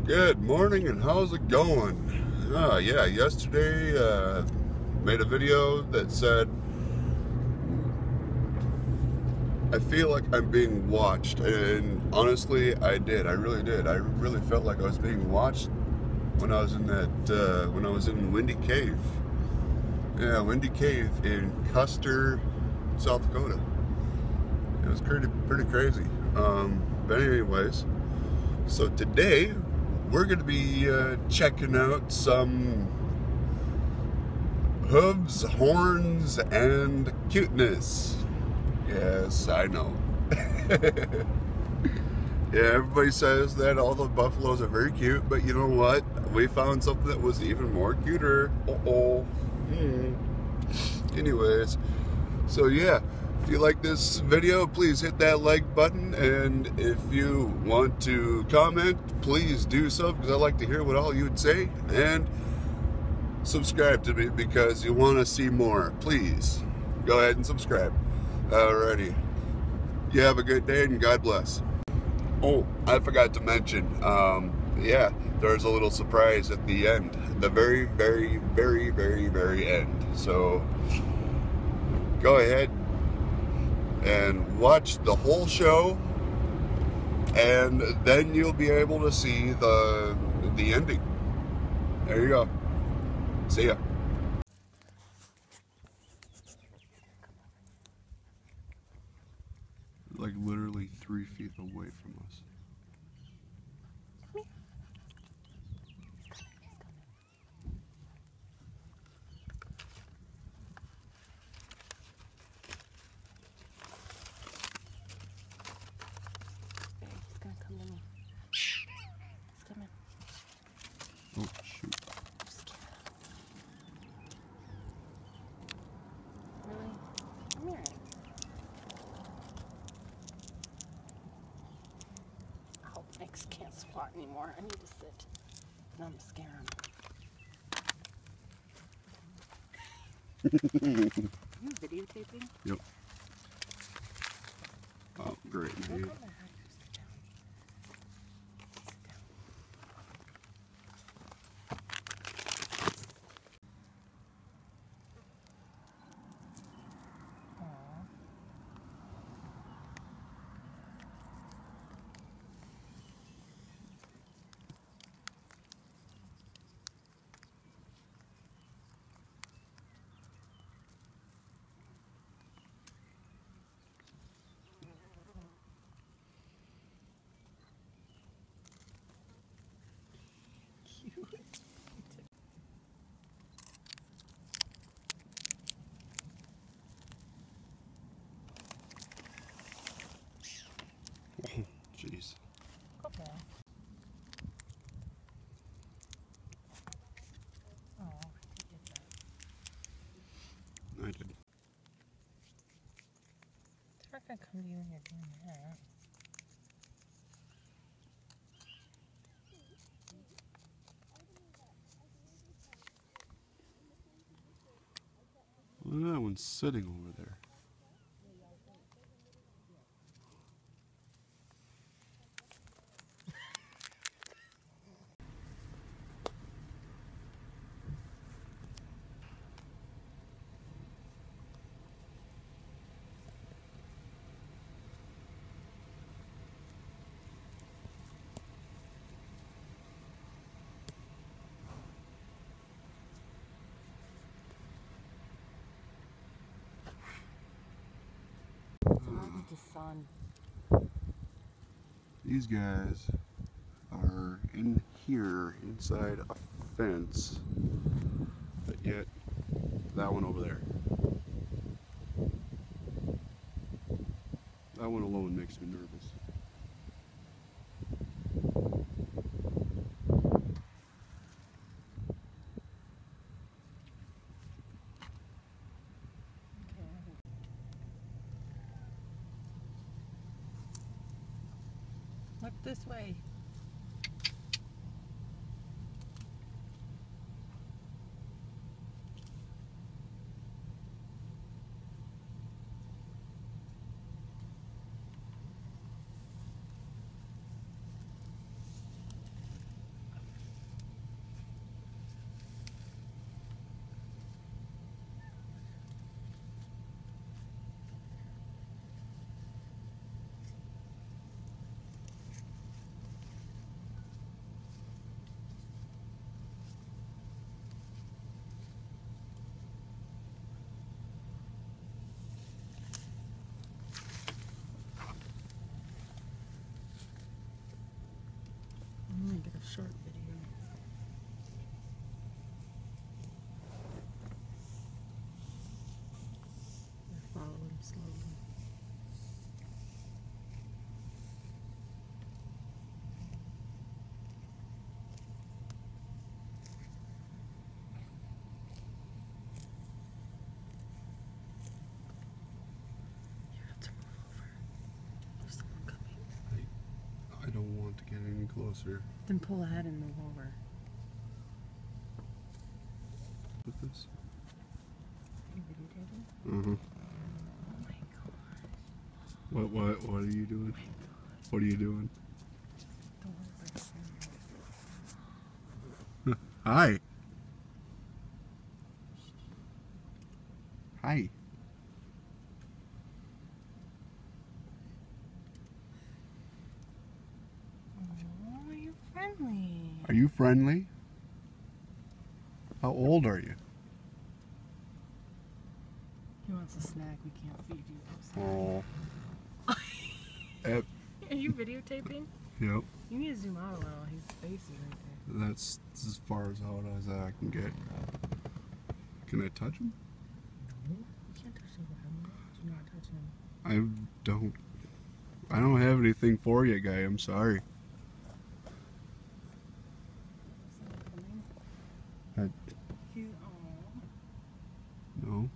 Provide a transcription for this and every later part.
Good morning, and how's it going? Yeah, yesterday made a video that said I feel like I'm being watched, and honestly, I did. I really did. I really felt like I was being watched when I was in when I was in Windy Cave. Yeah, Windy Cave in Custer, South Dakota. It was pretty crazy. But anyways, so today we're going to be checking out some hooves, horns, and cuteness. Yes, I know. Yeah, everybody says that all the buffaloes are very cute, but you know what? We found something that was even more cuter. Anyways, so yeah, if you like this video, please hit that like button, and if you want to comment, please do so, because I like to hear what all you would say, and subscribe to me because you want to see more. Please go ahead and subscribe. Alrighty, you have a good day and God bless. Oh, I forgot to mention, yeah, there's a little surprise at the end, the very end. So go ahead and watch the whole show, and then you'll be able to see the ending. There you go. See ya. Like literally 3 feet away from us. He's gonna come to me. He's coming. Oh shoot. I'm scared. Really? Come here. I hope Max can't squat anymore. I need to sit. And I'm gonna scare him. Are you videotaping? Yep. Oh, great. Sit down. Sit down. Aw. Cute. Oh, jeez. Okay. Oh, you did that. I did. They're not gonna come to you when you're doing that. Well, that one's sitting over there. What's wrong with the sun? These guys are in here inside a fence, but yet that one over there. That one alone makes me nervous. Look this way. get a short video. I follow him slowly. You have to move over. There's someone coming. I don't want to get any closer. Then pull ahead and move over. With this? Are you videotaping? Mm-hmm. Oh my gosh. What are you doing? What are you doing? Don't worry about it. Hi. Hi. Oh, you're friendly. Are you friendly? How old are you? He wants a snack. We can't feed you. Oh. Are you videotaping? Yep. You need to zoom out a little. His face is right there. That's as far as out as I can get. Can I touch him? No. You can't touch him. Do not touch him. I don't have anything for you, guy. I'm sorry. No.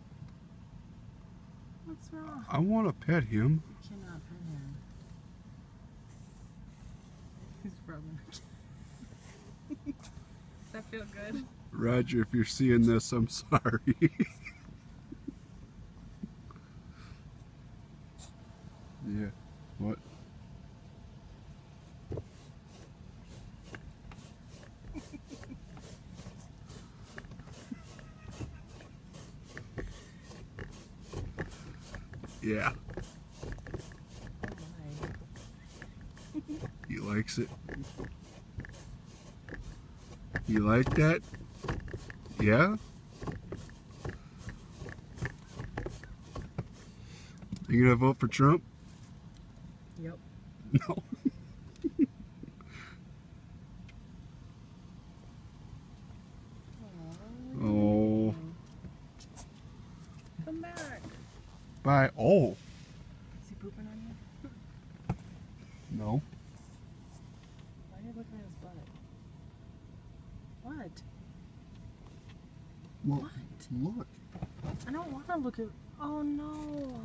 What's wrong? I want to pet him. You cannot pet him. He's rubbing. Does that feel good? Roger, if you're seeing this, I'm sorry. Yeah. What? Yeah. Oh my. He likes it. You like that? Yeah? You gonna vote for Trump? Yep. No. Oh. Come back. Bye. Oh. Is he pooping on you? No. Why are you looking at his butt? What? Look. What? Look. I don't want to look at. Oh no.